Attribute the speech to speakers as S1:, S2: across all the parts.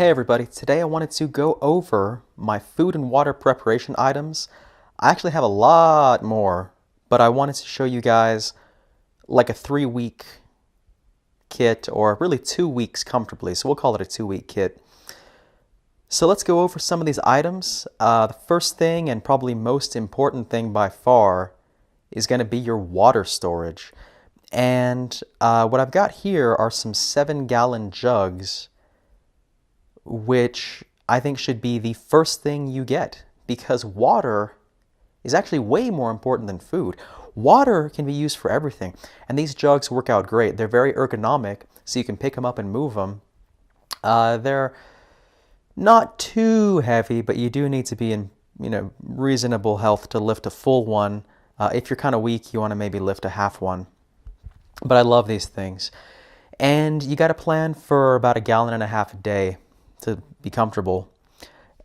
S1: Hey everybody, today I wanted to go over my food and water preparation items. I actually have a lot more, but I wanted to show you guys like a 3-week kit, or really 2 weeks comfortably, so we'll call it a 2-week kit. So let's go over some of these items. The first thing, and probably most important thing by far, is going to be your water storage. And what I've got here are some 7-gallon jugs, which I think should be the first thing you get, because water is actually way more important than food. Water can be used for everything, and these jugs work out great. They're very ergonomic, so you can pick them up and move them. They're not too heavy, but you do need to be in reasonable health to lift a full one. If you're kind of weak, you want to maybe lift a half one. But I love these things. And you got to plan for about 1.5 gallons a day to be comfortable.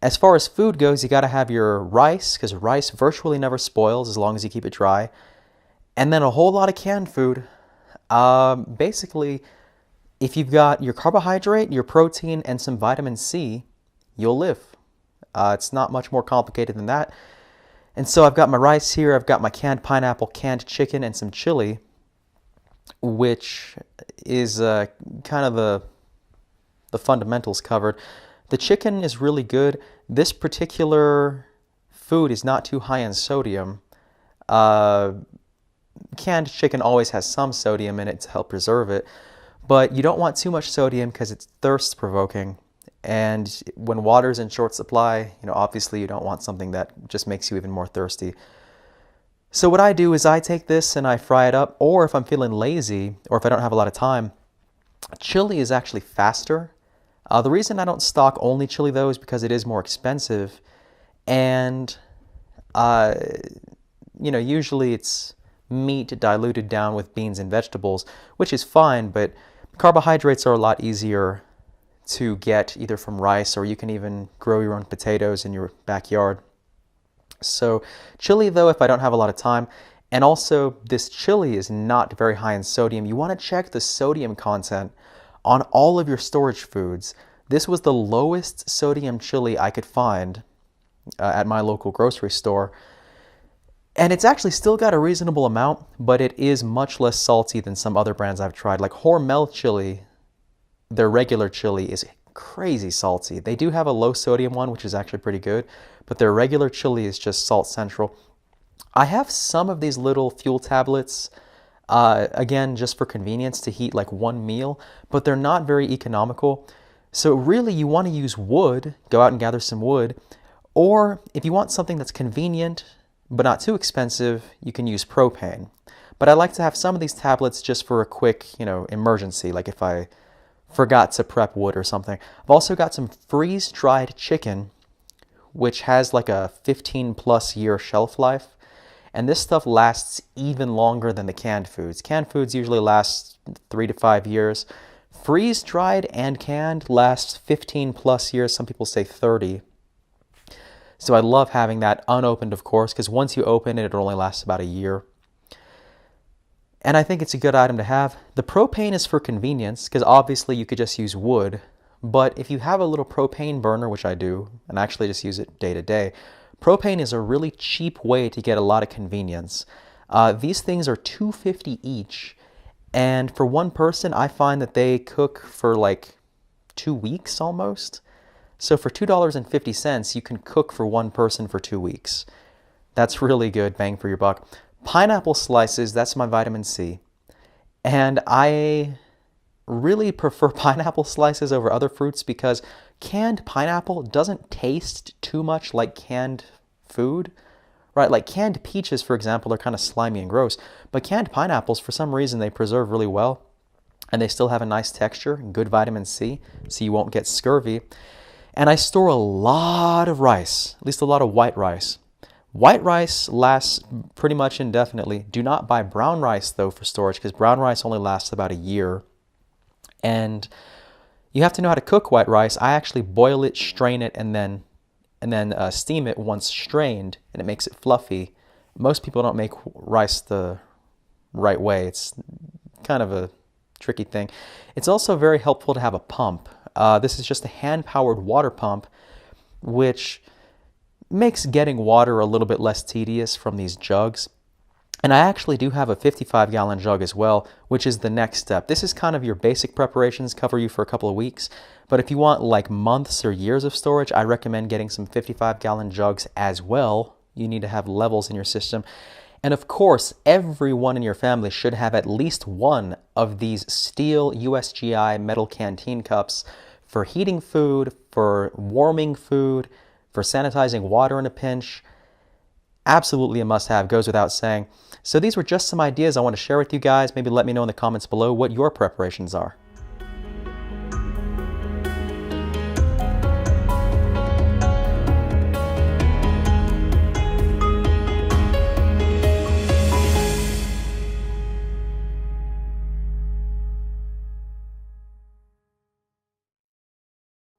S1: As far as food goes, you got to have your rice, because rice virtually never spoils as long as you keep it dry. And then a whole lot of canned food. Basically, if you've got your carbohydrate, your protein, and some vitamin C, you'll live. It's not much more complicated than that. And so I've got my rice here, I've got my canned pineapple, canned chicken, and some chili, which is kind of the fundamentals covered. The chicken is really good. This particular food is not too high in sodium. Canned chicken always has some sodium in it to help preserve it, but you don't want too much sodium because it's thirst provoking. And when water's in short supply, obviously you don't want something that just makes you even more thirsty. So what I do is I take this and I fry it up, or if I'm feeling lazy or if I don't have a lot of time, chili is actually faster. The reason I don't stock only chili though is because it is more expensive, and usually it's meat diluted down with beans and vegetables, which is fine, but carbohydrates are a lot easier to get either from rice, or you can even grow your own potatoes in your backyard. So chili though, if I don't have a lot of time, and also this chili is not very high in sodium. You want to check the sodium content on all of your storage foods. This was the lowest sodium chili I could find at my local grocery store. And it's actually still got a reasonable amount, but it is much less salty than some other brands I've tried. Like Hormel chili, their regular chili is crazy salty. They do have a low sodium one, which is actually pretty good, but their regular chili is just salt central. I have some of these little fuel tablets, again, just for convenience to heat like one meal, but they're not very economical. So really you want to use wood, go out and gather some wood, or if you want something that's convenient but not too expensive, you can use propane. But I like to have some of these tablets just for a quick, emergency, like if I forgot to prep wood or something. I've also got some freeze-dried chicken, which has like a 15+ year shelf life. And this stuff lasts even longer than the canned foods. Canned foods usually last 3 to 5 years. Freeze-dried and canned lasts 15+ years. Some people say 30. So I love having that unopened, of course, because once you open it, it only lasts about a year. And I think it's a good item to have. The propane is for convenience, because obviously you could just use wood. But if you have a little propane burner, which I do, and actually just use it day to day, propane is a really cheap way to get a lot of convenience. These things are $2.50 each, and for one person, I find that they cook for like 2 weeks almost. So for $2.50, you can cook for one person for 2 weeks. That's really good bang for your buck. Pineapple slices, that's my vitamin C. And I really prefer pineapple slices over other fruits because canned pineapple doesn't taste too much like canned food, right? Like canned peaches, for example, are kind of slimy and gross, but canned pineapples, for some reason, they preserve really well, and they still have a nice texture and good vitamin C, so you won't get scurvy. And I store a lot of rice, at least a lot of white rice. White rice lasts pretty much indefinitely. Do not buy brown rice, though, for storage, because brown rice only lasts about a year. And you have to know how to cook white rice. I actually boil it, strain it, and then steam it once strained, and it makes it fluffy. Most people don't make rice the right way. It's kind of a tricky thing. It's also very helpful to have a pump. This is just a hand-powered water pump, which makes getting water a little bit less tedious from these jugs. And I actually do have a 55-gallon jug as well, which is the next step. This is kind of your basic preparations, cover you for a couple of weeks. But if you want like months or years of storage, I recommend getting some 55-gallon jugs as well. You need to have levels in your system. And of course, everyone in your family should have at least one of these steel USGI metal canteen cups for heating food, for warming food, for sanitizing water in a pinch. Absolutely a must-have, goes without saying. So these were just some ideas I want to share with you guys. Maybe let me know in the comments below what your preparations are.